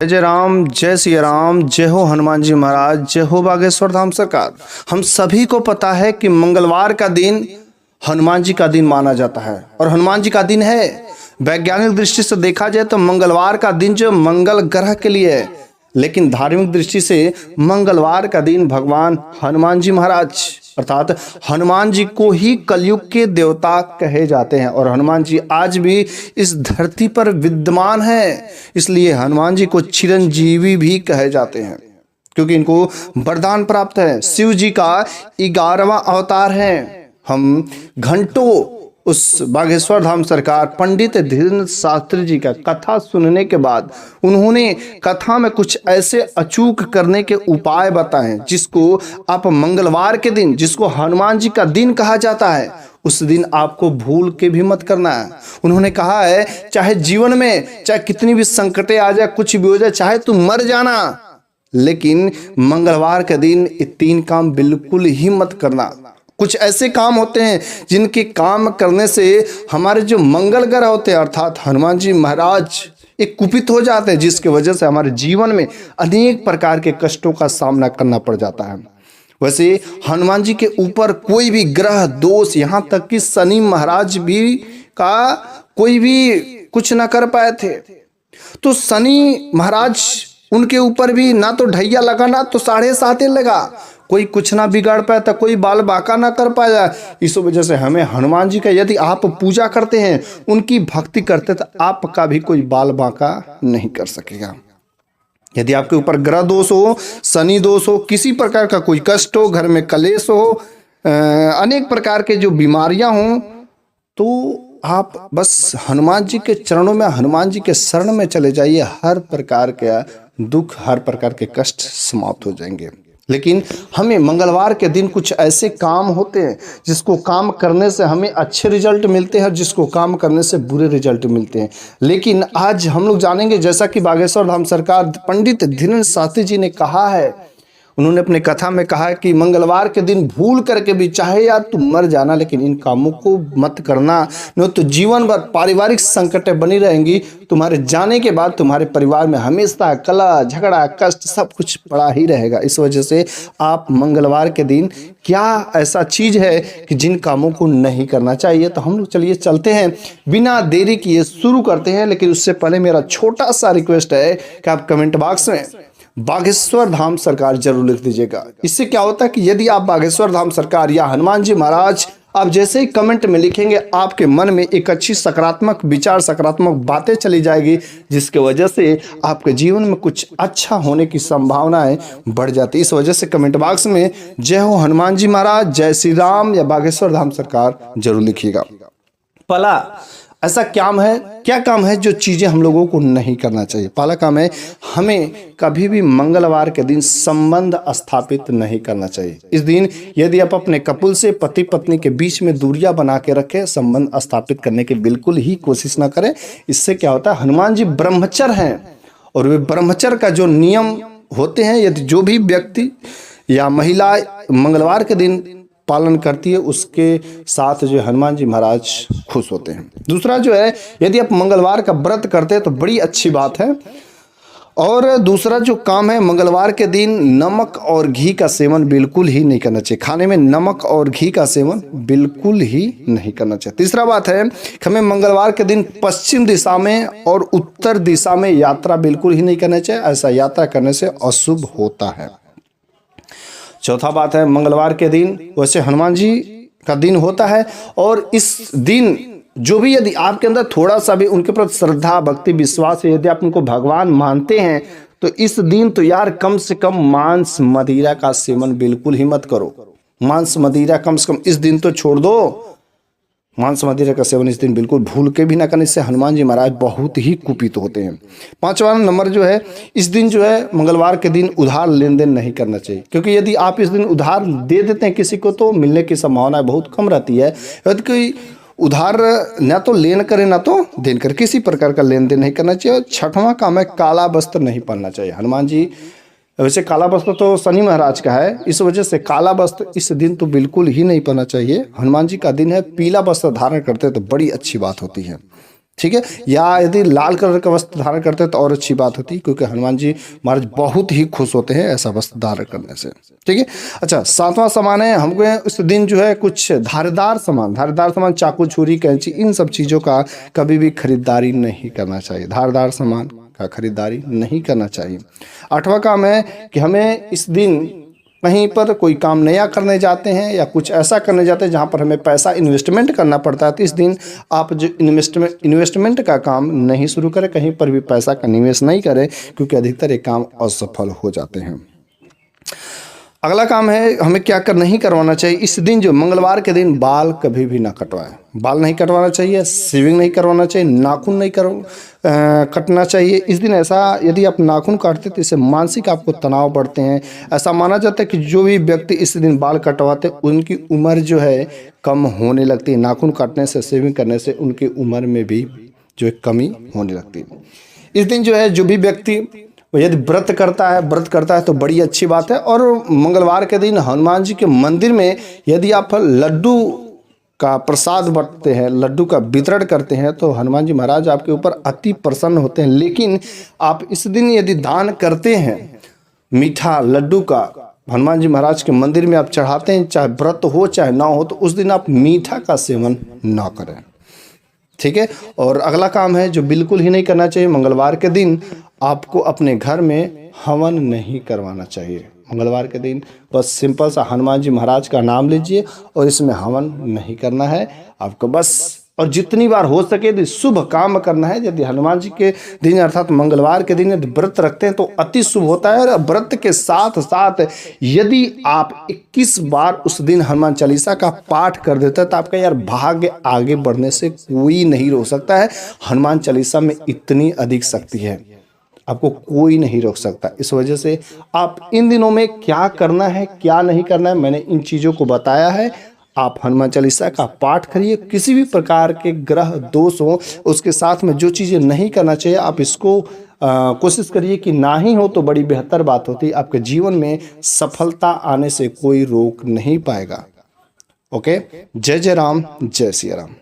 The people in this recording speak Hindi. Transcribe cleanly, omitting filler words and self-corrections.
जय जय राम, जय सिया राम, जय हो हनुमान जी महाराज, जय हो बागेश्वर धाम सरकार। हम सभी को पता है कि मंगलवार का दिन हनुमान जी का दिन माना जाता है और हनुमान जी का दिन है। वैज्ञानिक दृष्टि से देखा जाए तो मंगलवार का दिन जो मंगल ग्रह के लिए है, लेकिन धार्मिक दृष्टि से मंगलवार का दिन भगवान हनुमान जी महाराज अर्थात हनुमान जी को ही कलयुग के देवता कहे जाते हैं और हनुमान जी आज भी इस धरती पर विद्यमान है। इसलिए हनुमान जी को चिरंजीवी भी कहे जाते हैं क्योंकि इनको वरदान प्राप्त है। शिव जी का 11वां अवतार है। हम घंटों उस बागेश्वर धाम सरकार पंडित धीरेन्द्र शास्त्री जी का कथा सुनने के बाद उन्होंने कथा में कुछ ऐसे अचूक करने के उपाय बताए जिसको आप मंगलवार के दिन, जिसको हनुमान जी का दिन कहा जाता है, उस दिन आपको भूल के भी मत करना है। उन्होंने कहा है चाहे जीवन में चाहे कितनी भी संकटें आ जाए, कुछ भी हो जाए, चाहे तुम मर जाना, लेकिन मंगलवार के दिन ये 3 काम बिल्कुल ही मत करना। कुछ ऐसे काम होते हैं जिनके काम करने से हमारे जो मंगल ग्रह होते हैं अर्थात हनुमान जी महाराज एक कुपित हो जाते हैं, जिसके वजह से हमारे जीवन में अनेक प्रकार के कष्टों का सामना करना पड़ जाता है। वैसे हनुमान जी के ऊपर कोई भी ग्रह दोष, यहाँ तक कि शनि महाराज भी का कोई भी कुछ ना कर पाए थे, तो शनि महाराज उनके ऊपर भी ना तो ढैया लगा ना तो 7.5 लगा, कोई कुछ ना बिगाड़ पाया था, कोई बाल बांका ना कर पाया। इस वजह से हमें हनुमान जी का यदि आप पूजा करते हैं, उनकी भक्ति करते, तो आपका भी कोई बाल बांका नहीं कर सकेगा। यदि आपके ऊपर ग्रह दोष हो, शनि दोष हो, किसी प्रकार का कोई कष्ट हो, घर में कलेश हो, अनेक प्रकार के जो बीमारियां हों, तो आप बस हनुमान जी के चरणों में, हनुमान जी के शरण में चले जाइए। हर प्रकार का दुख, हर प्रकार के कष्ट समाप्त हो जाएंगे। लेकिन हमें मंगलवार के दिन कुछ ऐसे काम होते हैं जिसको काम करने से हमें अच्छे रिजल्ट मिलते हैं, जिसको काम करने से बुरे रिजल्ट मिलते हैं। लेकिन आज हम लोग जानेंगे, जैसा कि बागेश्वर धाम सरकार पंडित धीरेन्द्र शास्त्री जी ने कहा है, उन्होंने अपने कथा में कहा है कि मंगलवार के दिन भूल करके भी चाहे यार तुम मर जाना, लेकिन इन कामों को मत करना, नहीं तो जीवन भर पारिवारिक संकटें बनी रहेंगी। तुम्हारे जाने के बाद तुम्हारे परिवार में हमेशा कलह, झगड़ा, कष्ट सब कुछ पड़ा ही रहेगा। इस वजह से आप मंगलवार के दिन क्या ऐसा चीज़ है कि जिन कामों को नहीं करना चाहिए, तो हम लोग चलिए चलते हैं, बिना देरी किए शुरू करते हैं। लेकिन उससे पहले मेरा छोटा सा रिक्वेस्ट है कि आप कमेंट बॉक्स में बागेश्वर धाम सरकार जरूर लिख दीजिएगा। इससे क्या होता है कि यदि आप बागेश्वर धाम सरकार या हनुमान जी महाराज आप जैसे ही कमेंट में लिखेंगे, आपके मन में एक अच्छी सकारात्मक विचार, सकारात्मक बातें चली जाएगी, जिसके वजह से आपके जीवन में कुछ अच्छा होने की संभावनाएं बढ़ जाती है। इस वजह से कमेंट बॉक्स में जय हो हनुमान जी महाराज, जय श्री राम या बागेश्वर धाम सरकार जरूर लिखिएगा। पहला ऐसा क्या काम है जो चीज़ें हम लोगों को नहीं करना चाहिए। पहला काम है, हमें कभी भी मंगलवार के दिन संबंध स्थापित नहीं करना चाहिए। इस दिन यदि आप अपने कपुल से, पति पत्नी के बीच में दूरियां बना के रखें, संबंध स्थापित करने की बिल्कुल ही कोशिश ना करें। इससे क्या होता है, हनुमान जी ब्रह्मचर्य हैं और वे ब्रह्मचर्य का जो नियम होते हैं, यदि जो भी व्यक्ति या महिला मंगलवार के दिन पालन करती है, उसके साथ जो हनुमान जी महाराज खुश होते हैं। दूसरा जो है, यदि आप मंगलवार का व्रत करते हैं तो बड़ी अच्छी बात है। और दूसरा जो काम है, मंगलवार के दिन नमक और घी का सेवन बिल्कुल ही नहीं करना चाहिए। खाने में नमक और घी का सेवन बिल्कुल ही नहीं करना चाहिए। तीसरा बात है, हमें मंगलवार के दिन पश्चिम दिशा में और उत्तर दिशा में यात्रा बिल्कुल ही नहीं करना चाहिए। ऐसा यात्रा करने से अशुभ होता है। चौथा बात है, मंगलवार के दिन वैसे हनुमान जी का दिन होता है और इस दिन जो भी यदि आपके अंदर थोड़ा सा भी उनके प्रति श्रद्धा, भक्ति, विश्वास है, यदि आप उनको भगवान मानते हैं, तो इस दिन तो यार कम से कम मांस मदिरा का सेवन बिल्कुल ही मत करो। मांस मदिरा कम से कम इस दिन तो छोड़ दो। मांस मदिरा का सेवन इस दिन बिल्कुल भूल के भी ना करने से हनुमान जी महाराज बहुत ही कुपित होते हैं। 5वां नंबर जो है, इस दिन जो है मंगलवार के दिन उधार लेन देन नहीं करना चाहिए, क्योंकि यदि आप इस दिन उधार दे देते हैं किसी को तो मिलने की संभावना बहुत कम रहती है। यदि कोई उधार ना तो लेन करे ना तो देन करे, किसी प्रकार का लेन देन नहीं करना चाहिए। 6वां काम है, काला वस्त्र नहीं पहनना चाहिए। हनुमान जी वैसे काला वस्त्र तो शनि महाराज का है, इस वजह से काला वस्त्र इस दिन तो बिल्कुल ही नहीं पहनना चाहिए। हनुमान जी का दिन है, पीला वस्त्र धारण करते तो बड़ी अच्छी बात होती है। ठीक है। या यदि लाल कलर का वस्त्र धारण करते हैं तो और अच्छी बात होती, क्योंकि हनुमान जी महाराज बहुत ही खुश होते हैं ऐसा वस्त्र धारण करने से। ठीक है। अच्छा, सातवां सामान है, हमको इस दिन जो है कुछ धारदार सामान चाकू, छुरी, कैंची, इन सब चीज़ों का कभी भी खरीदारी नहीं करना चाहिए। धारदार सामान का खरीदारी नहीं करना चाहिए। आठवां काम है कि हमें इस दिन कहीं पर कोई काम नया करने जाते हैं या कुछ ऐसा करने जाते हैं जहां पर हमें पैसा इन्वेस्टमेंट करना पड़ता है, तो इस दिन आप जो इन्वेस्टमेंट का काम नहीं शुरू करें, कहीं पर भी पैसा का निवेश नहीं करें, क्योंकि अधिकतर ये काम असफल हो जाते हैं। अगला काम है, हमें क्या कर नहीं करवाना चाहिए इस दिन, जो मंगलवार के दिन बाल कभी भी ना कटवाएं। बाल नहीं कटवाना चाहिए, शेविंग नहीं करवाना चाहिए, नाखून नहीं कटना चाहिए इस दिन। ऐसा यदि आप नाखून काटते तो इससे मानसिक आपको तनाव बढ़ते हैं। ऐसा माना जाता है कि जो भी व्यक्ति इस दिन बाल कटवाते उनकी उम्र जो है कम होने लगती है। नाखून काटने से, शेविंग करने से उनकी उम्र में भी जो है कमी होने लगती है। इस दिन जो है जो भी व्यक्ति यदि व्रत करता है तो बड़ी अच्छी बात है। और मंगलवार के दिन हनुमान जी के मंदिर में यदि आप लड्डू का प्रसाद बांटते हैं, लड्डू का वितरण करते हैं, तो हनुमान जी महाराज आपके ऊपर अति प्रसन्न होते हैं। लेकिन आप इस दिन यदि दान करते हैं मीठा लड्डू का, हनुमान जी महाराज के मंदिर में आप चढ़ाते हैं, चाहे व्रत हो चाहे ना हो, तो उस दिन आप मीठा का सेवन ना करें। ठीक है। और अगला काम है जो बिल्कुल ही नहीं करना चाहिए, मंगलवार के दिन आपको अपने घर में हवन नहीं करवाना चाहिए। मंगलवार के दिन बस सिंपल सा हनुमान जी महाराज का नाम लीजिए और इसमें हवन नहीं करना है आपको बस। और जितनी बार हो सके यदि शुभ काम करना है, यदि हनुमान जी के दिन अर्थात मंगलवार के दिन यदि व्रत रखते हैं तो अति शुभ होता है। और व्रत के साथ साथ यदि आप 21 बार उस दिन हनुमान चालीसा का पाठ कर देते हैं तो आपका यार भाग्य आगे बढ़ने से कोई नहीं रोक सकता है। हनुमान चालीसा में इतनी अधिक शक्ति है, आपको कोई नहीं रोक सकता। इस वजह से आप इन दिनों में क्या करना है क्या नहीं करना है, मैंने इन चीज़ों को बताया है। आप हनुमान चालीसा का पाठ करिए। किसी भी प्रकार के ग्रह दोष हो, उसके साथ में जो चीज़ें नहीं करना चाहिए आप इसको कोशिश करिए कि ना ही हो तो बड़ी बेहतर बात होती है। आपके जीवन में सफलता आने से कोई रोक नहीं पाएगा। ओके, जय जय राम, जय सिया राम।